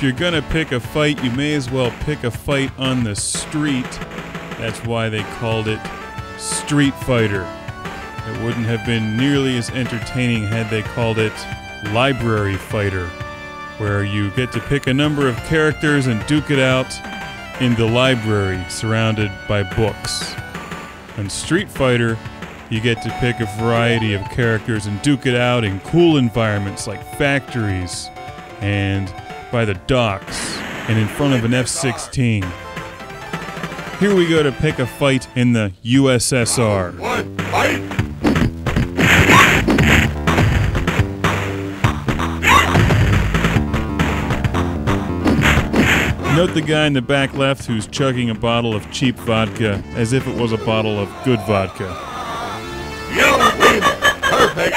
you're gonna pick a fight, you may as well pick a fight on the street. That's why they called it Street Fighter. It wouldn't have been nearly as entertaining had they called it Library Fighter, where you get to pick a number of characters and duke it out in the library surrounded by books. On Street Fighter, you get to pick a variety of characters and duke it out in cool environments like factories and by the docks and in front of an F-16. Here we go to pick a fight in the USSR. One, fight! Note the guy in the back left who's chugging a bottle of cheap vodka as if it was a bottle of good vodka. You win! Perfect!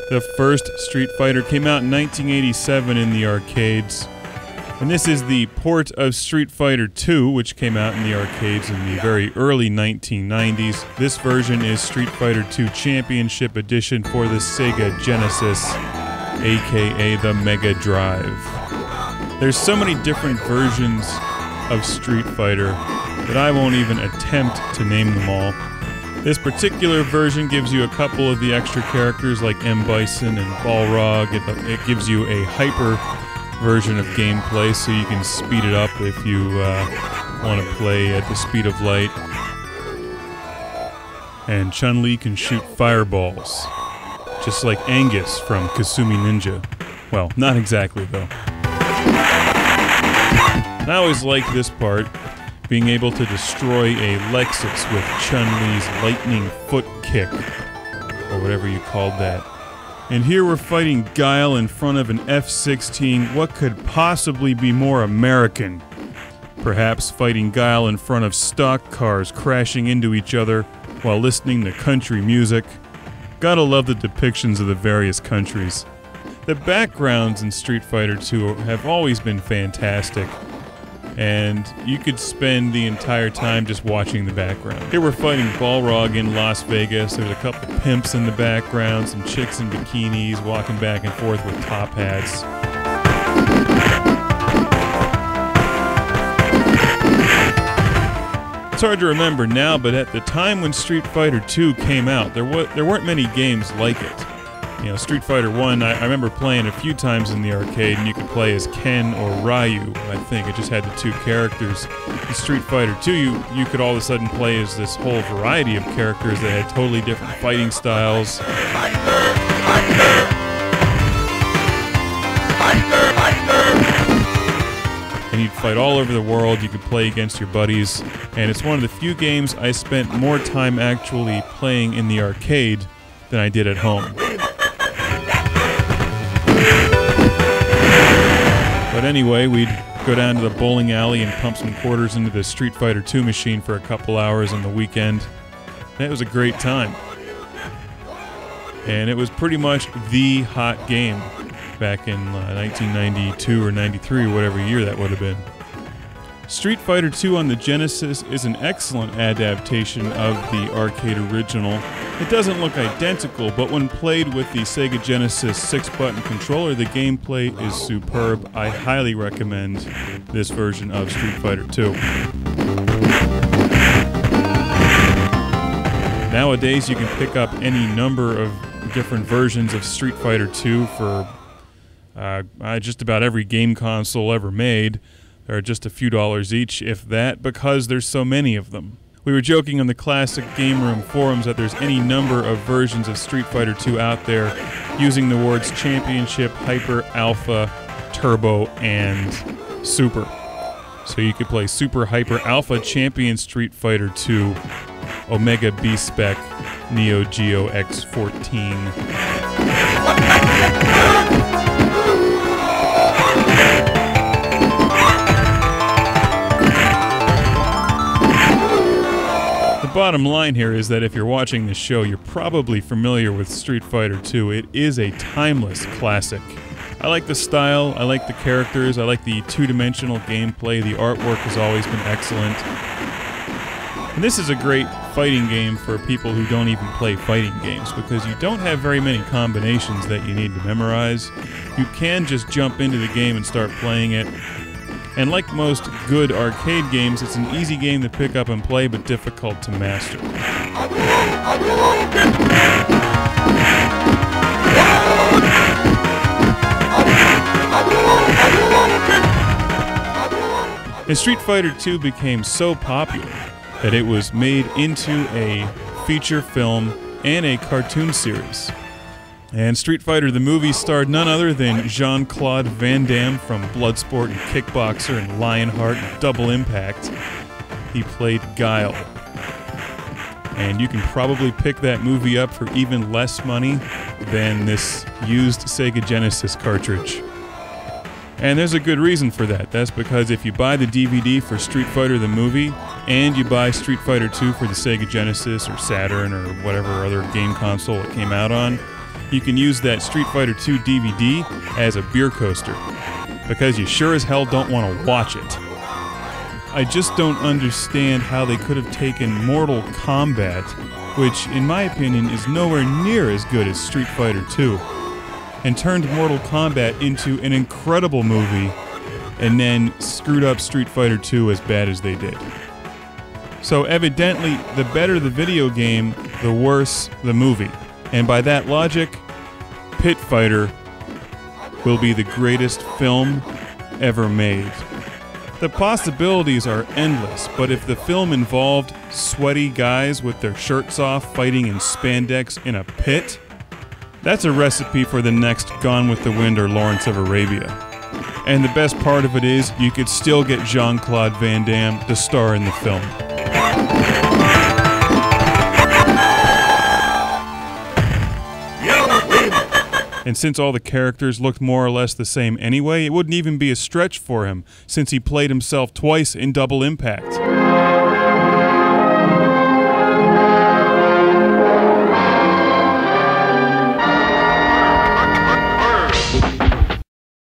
The first Street Fighter came out in 1987 in the arcades. And this is the port of Street Fighter II, which came out in the arcades in the very early 1990s. This version is Street Fighter II Championship Edition for the Sega Genesis, aka the Megadrive. There's so many different versions of Street Fighter that I won't even attempt to name them all. This particular version gives you a couple of the extra characters like Bison and Balrog. It gives you a hyper version of gameplay so you can speed it up if you want to play at the speed of light. And Chun Li can shoot fireballs, just like Angus from Kasumi Ninja. Well, not exactly though. I always like this part, being able to destroy a Lexus with Chun-Li's lightning foot kick, or whatever you called that. And here we're fighting Guile in front of an F-16. What could possibly be more American? Perhaps fighting Guile in front of stock cars crashing into each other while listening to country music. Gotta love the depictions of the various countries. The backgrounds in Street Fighter II have always been fantastic, and you could spend the entire time just watching the background. Here we're fighting Balrog in Las Vegas. There's a couple pimps in the background, some chicks in bikinis walking back and forth with top hats. It's hard to remember now, but at the time when Street Fighter II came out, there weren't many games like it. You know, Street Fighter 1, I remember playing a few times in the arcade, and you could play as Ken or Ryu, I think. It just had the two characters. In Street Fighter 2, you could all of a sudden play as this whole variety of characters that had totally different fighting styles. And you'd fight all over the world. You could play against your buddies. And it's one of the few games I spent more time actually playing in the arcade than I did at home. But anyway, we'd go down to the bowling alley and pump some quarters into the Street Fighter II machine for a couple hours on the weekend. That was a great time. And it was pretty much the hot game back in 1992 or 93 or whatever year that would have been. Street Fighter II on the Genesis is an excellent adaptation of the arcade original. It doesn't look identical, but when played with the Sega Genesis 6-button controller, the gameplay is superb. I highly recommend this version of Street Fighter II. Nowadays, you can pick up any number of different versions of Street Fighter II for just about every game console ever made. They're just a few dollars each, if that, because there's so many of them. We were joking on the Classic Game Room forums that there's any number of versions of Street Fighter II out there using the words Championship, Hyper, Alpha, Turbo, and Super. So you could play Super, Hyper, Alpha, Champion Street Fighter II, Omega B-Spec, Neo Geo X14. The bottom line here is that if you're watching this show, you're probably familiar with Street Fighter II. It is a timeless classic. I like the style, I like the characters, I like the two-dimensional gameplay. The artwork has always been excellent. And this is a great fighting game for people who don't even play fighting games, because you don't have very many combinations that you need to memorize. You can just jump into the game and start playing it. And like most good arcade games, it's an easy game to pick up and play, but difficult to master. And Street Fighter II became so popular that it was made into a feature film and a cartoon series. And Street Fighter the movie starred none other than Jean-Claude Van Damme from Bloodsport and Kickboxer and Lionheart and Double Impact. He played Guile. And you can probably pick that movie up for even less money than this used Sega Genesis cartridge. And there's a good reason for that. That's because if you buy the DVD for Street Fighter the movie, and you buy Street Fighter II for the Sega Genesis or Saturn or whatever other game console it came out on, you can use that Street Fighter II DVD as a beer coaster, because you sure as hell don't want to watch it. I just don't understand how they could have taken Mortal Kombat, which in my opinion is nowhere near as good as Street Fighter II, and turned Mortal Kombat into an incredible movie, and then screwed up Street Fighter II as bad as they did. So evidently, the better the video game, the worse the movie. And by that logic, Pit Fighter will be the greatest film ever made. The possibilities are endless, but if the film involved sweaty guys with their shirts off fighting in spandex in a pit, that's a recipe for the next Gone with the Wind or Lawrence of Arabia. And the best part of it is, you could still get Jean-Claude Van Damme to star in the film. And since all the characters looked more or less the same anyway, it wouldn't even be a stretch for him, since he played himself twice in Double Impact.